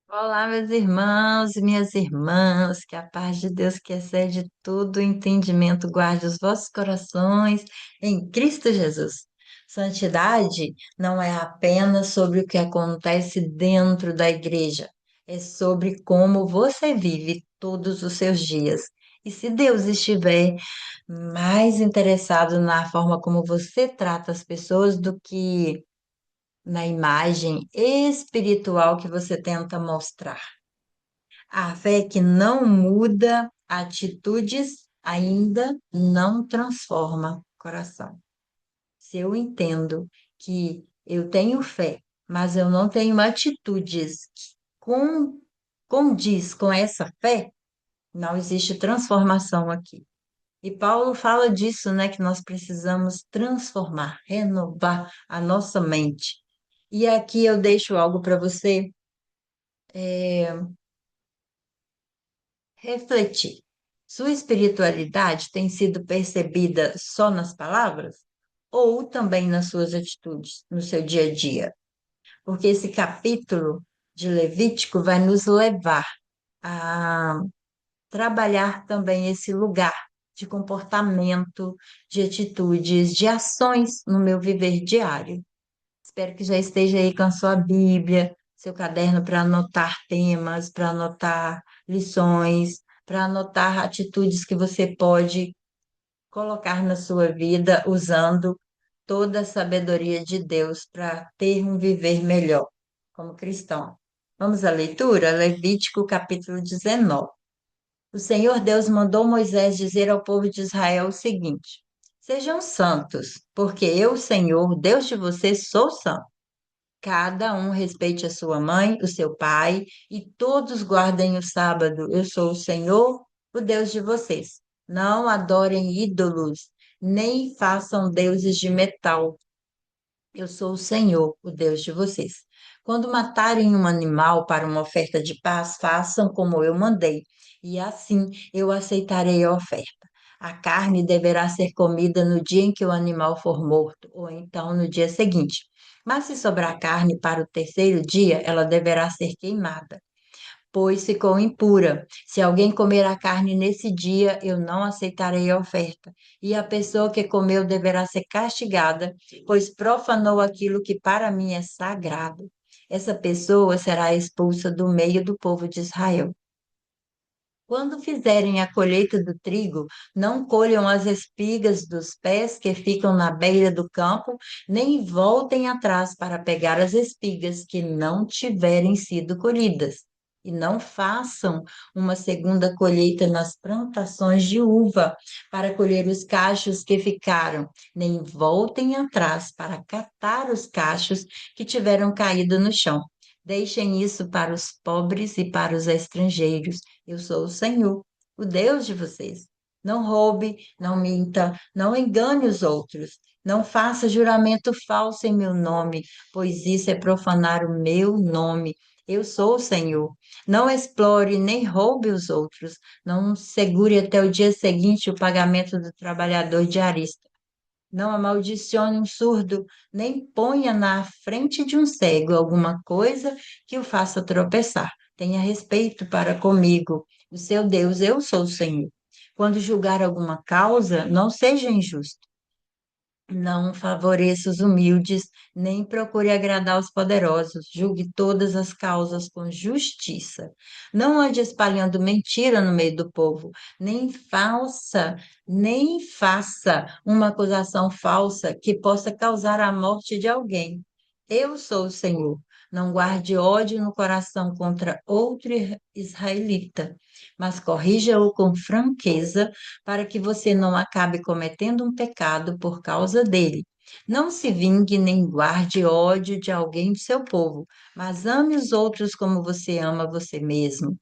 Olá, meus irmãos e minhas irmãs, que a paz de Deus que excede todo o entendimento guarde os vossos corações em Cristo Jesus. Santidade não é apenas sobre o que acontece dentro da igreja, é sobre como você vive todos os seus dias. E se Deus estiver mais interessado na forma como você trata as pessoas do que na imagem espiritual que você tenta mostrar. A fé que não muda atitudes ainda não transforma coração. Se eu entendo que eu tenho fé, mas eu não tenho atitudes que condiz com essa fé, não existe transformação aqui. E Paulo fala disso, né, que nós precisamos transformar, renovar a nossa mente. E aqui eu deixo algo para você refletir. Sua espiritualidade tem sido percebida só nas palavras ou também nas suas atitudes, no seu dia a dia? Porque esse capítulo de Levítico vai nos levar a trabalhar também esse lugar de comportamento, de atitudes, de ações no meu viver diário. Espero que já esteja aí com a sua Bíblia, seu caderno para anotar temas, para anotar lições, para anotar atitudes que você pode colocar na sua vida usando toda a sabedoria de Deus para ter um viver melhor como cristão. Vamos à leitura? Levítico capítulo 19. O Senhor Deus mandou Moisés dizer ao povo de Israel o seguinte: Sejam santos, porque eu, Senhor, Deus de vocês, sou santo. Cada um respeite a sua mãe, o seu pai, e todos guardem o sábado. Eu sou o Senhor, o Deus de vocês. Não adorem ídolos, nem façam deuses de metal. Eu sou o Senhor, o Deus de vocês. Quando matarem um animal para uma oferta de paz, façam como eu mandei, e assim eu aceitarei a oferta. A carne deverá ser comida no dia em que o animal for morto, ou então no dia seguinte. Mas se sobrar carne para o terceiro dia, ela deverá ser queimada, pois ficou impura. Se alguém comer a carne nesse dia, eu não aceitarei a oferta. E a pessoa que comeu deverá ser castigada, pois profanou aquilo que para mim é sagrado. Essa pessoa será expulsa do meio do povo de Israel. Quando fizerem a colheita do trigo, não colham as espigas dos pés que ficam na beira do campo, nem voltem atrás para pegar as espigas que não tiverem sido colhidas. E não façam uma segunda colheita nas plantações de uva para colher os cachos que ficaram, nem voltem atrás para catar os cachos que tiveram caído no chão. Deixem isso para os pobres e para os estrangeiros. Eu sou o Senhor, o Deus de vocês. Não roube, não minta, não engane os outros. Não faça juramento falso em meu nome, pois isso é profanar o meu nome. Eu sou o Senhor. Não explore nem roube os outros. Não segure até o dia seguinte o pagamento do trabalhador diarista. Não amaldiçoe um surdo, nem ponha na frente de um cego alguma coisa que o faça tropeçar. Tenha respeito para comigo, o seu Deus, eu sou o Senhor. Quando julgar alguma causa, não seja injusto. Não favoreça os humildes, nem procure agradar os poderosos. Julgue todas as causas com justiça. Não ande espalhando mentira no meio do povo, nem faça uma acusação falsa que possa causar a morte de alguém. Eu sou o Senhor. Não guarde ódio no coração contra outro israelita, mas corrija-o com franqueza para que você não acabe cometendo um pecado por causa dele. Não se vingue nem guarde ódio de alguém de seu povo, mas ame os outros como você ama você mesmo.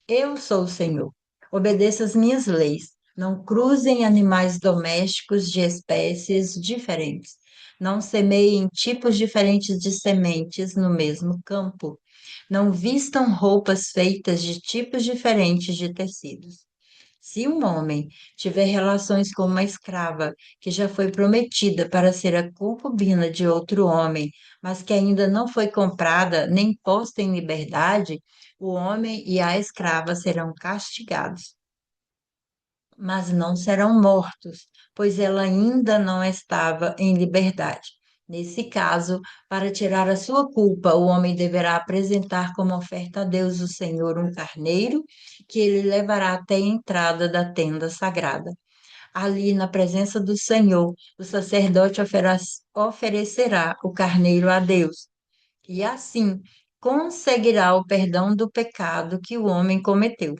Eu sou o Senhor. Obedeça as minhas leis. Não cruzem animais domésticos de espécies diferentes. Não semeiem tipos diferentes de sementes no mesmo campo. Não vistam roupas feitas de tipos diferentes de tecidos. Se um homem tiver relações com uma escrava que já foi prometida para ser a concubina de outro homem, mas que ainda não foi comprada nem posta em liberdade, o homem e a escrava serão castigados, mas não serão mortos, pois ela ainda não estava em liberdade. Nesse caso, para tirar a sua culpa, o homem deverá apresentar como oferta a Deus o Senhor um carneiro, que ele levará até a entrada da tenda sagrada. Ali, na presença do Senhor, o sacerdote oferecerá o carneiro a Deus e assim conseguirá o perdão do pecado que o homem cometeu.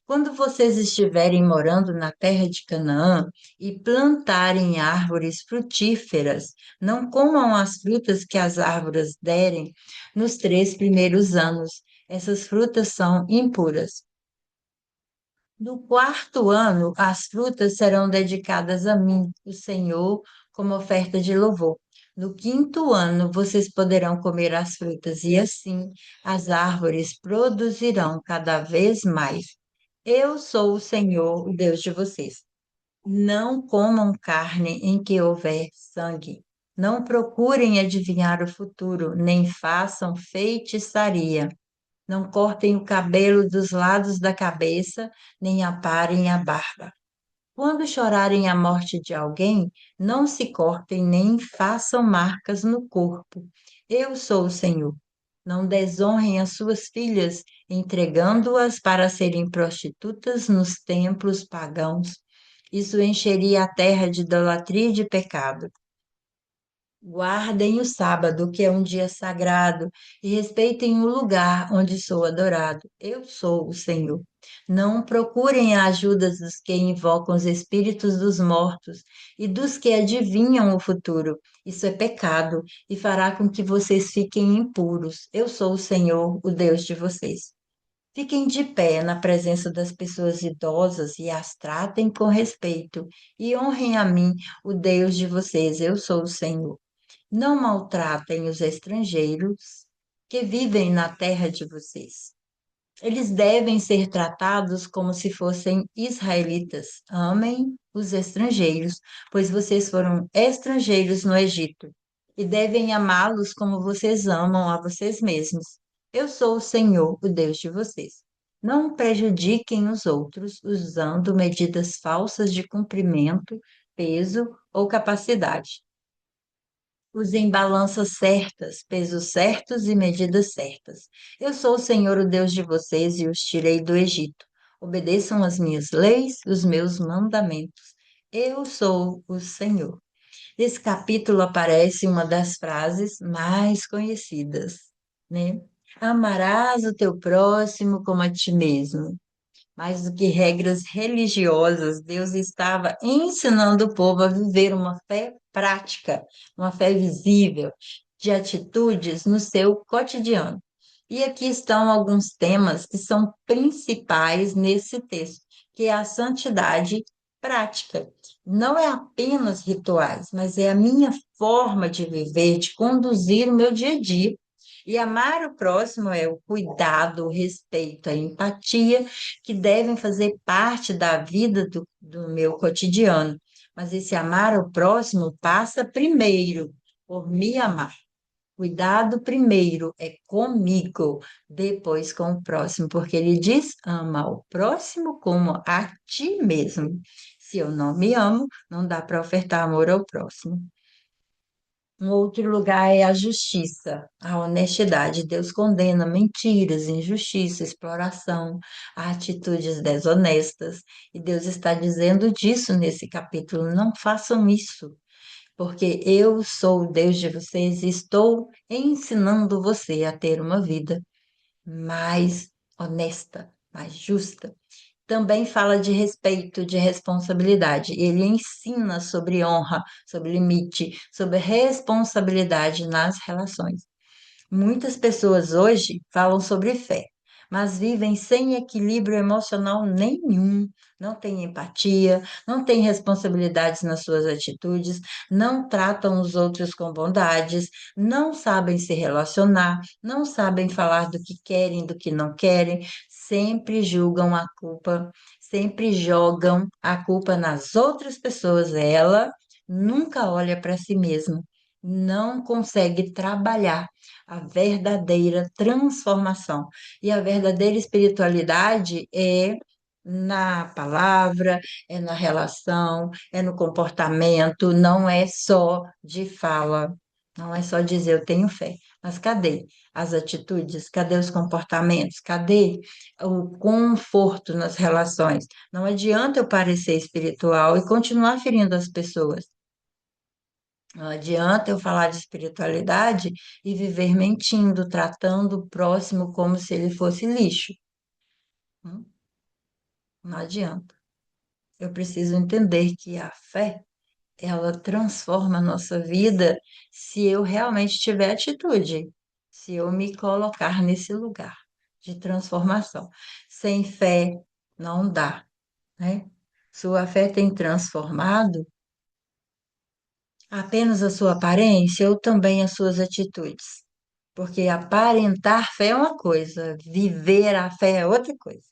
Quando vocês estiverem morando na terra de Canaã e plantarem árvores frutíferas, não comam as frutas que as árvores derem nos 3 primeiros anos. Essas frutas são impuras. No quarto ano, as frutas serão dedicadas a mim, o Senhor, como oferta de louvor. No quinto ano, vocês poderão comer as frutas, e assim as árvores produzirão cada vez mais. Eu sou o Senhor, o Deus de vocês. Não comam carne em que houver sangue. Não procurem adivinhar o futuro, nem façam feitiçaria. Não cortem o cabelo dos lados da cabeça, nem aparem a barba. Quando chorarem a morte de alguém, não se cortem nem façam marcas no corpo. Eu sou o Senhor. Não desonrem as suas filhas, entregando-as para serem prostitutas nos templos pagãos. Isso encheria a terra de idolatria e de pecado. Guardem o sábado, que é um dia sagrado, e respeitem o lugar onde sou adorado. Eu sou o Senhor. Não procurem a ajuda dos que invocam os espíritos dos mortos e dos que adivinham o futuro. Isso é pecado e fará com que vocês fiquem impuros. Eu sou o Senhor, o Deus de vocês. Fiquem de pé na presença das pessoas idosas e as tratem com respeito, e honrem a mim, o Deus de vocês. Eu sou o Senhor. Não maltratem os estrangeiros que vivem na terra de vocês. Eles devem ser tratados como se fossem israelitas. Amem os estrangeiros, pois vocês foram estrangeiros no Egito, e devem amá-los como vocês amam a vocês mesmos. Eu sou o Senhor, o Deus de vocês. Não prejudiquem os outros usando medidas falsas de comprimento, peso ou capacidade. Usem balanças certas, pesos certos e medidas certas. Eu sou o Senhor, o Deus de vocês, e os tirei do Egito. Obedeçam as minhas leis, os meus mandamentos. Eu sou o Senhor. Nesse capítulo aparece uma das frases mais conhecidas, né? Amarás o teu próximo como a ti mesmo. Mais do que regras religiosas, Deus estava ensinando o povo a viver uma fé prática, uma fé visível, de atitudes no seu cotidiano. E aqui estão alguns temas que são principais nesse texto, que é a santidade prática. Não é apenas rituais, mas é a minha forma de viver, de conduzir o meu dia a dia. E amar o próximo é o cuidado, o respeito, a empatia que devem fazer parte da vida do meu cotidiano. Mas esse amar ao próximo passa primeiro por me amar. Cuidado primeiro é comigo, depois com o próximo, porque ele diz: ama o próximo como a ti mesmo. Se eu não me amo, não dá para ofertar amor ao próximo. Um outro lugar é a justiça, a honestidade. Deus condena mentiras, injustiça, exploração, atitudes desonestas. E Deus está dizendo disso nesse capítulo. Não façam isso, porque eu sou o Deus de vocês e estou ensinando você a ter uma vida mais honesta, mais justa. Também fala de respeito, de responsabilidade. Ele ensina sobre honra, sobre limite, sobre responsabilidade nas relações. Muitas pessoas hoje falam sobre fé, mas vivem sem equilíbrio emocional nenhum, não têm empatia, não têm responsabilidades nas suas atitudes, não tratam os outros com bondades, não sabem se relacionar, não sabem falar do que querem, do que não querem, sempre julgam a culpa, sempre jogam a culpa nas outras pessoas. Ela nunca olha para si mesma, não consegue trabalhar a verdadeira transformação. E a verdadeira espiritualidade é na palavra, é na relação, é no comportamento, não é só de fala, não é só dizer eu tenho fé. Mas cadê as atitudes? Cadê os comportamentos? Cadê o conforto nas relações? Não adianta eu parecer espiritual e continuar ferindo as pessoas. Não adianta eu falar de espiritualidade e viver mentindo, tratando o próximo como se ele fosse lixo. Hum, Não adianta. Eu preciso entender que a fé, ela transforma a nossa vida se eu realmente tiver atitude, se eu me colocar nesse lugar de transformação. Sem fé, não dá, né? Sua fé tem transformado apenas a sua aparência ou também as suas atitudes? Porque aparentar fé é uma coisa, viver a fé é outra coisa.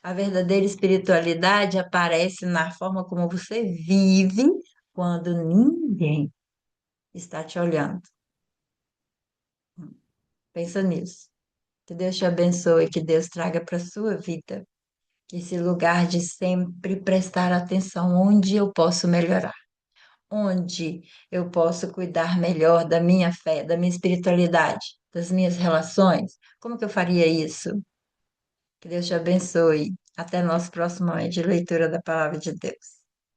A verdadeira espiritualidade aparece na forma como você vive quando ninguém está te olhando. Pensa nisso. Que Deus te abençoe, que Deus traga para a sua vida esse lugar de sempre prestar atenção onde eu posso melhorar, onde eu posso cuidar melhor da minha fé, da minha espiritualidade, das minhas relações. Como que eu faria isso? Que Deus te abençoe. Até nosso próximo momento de leitura da Palavra de Deus.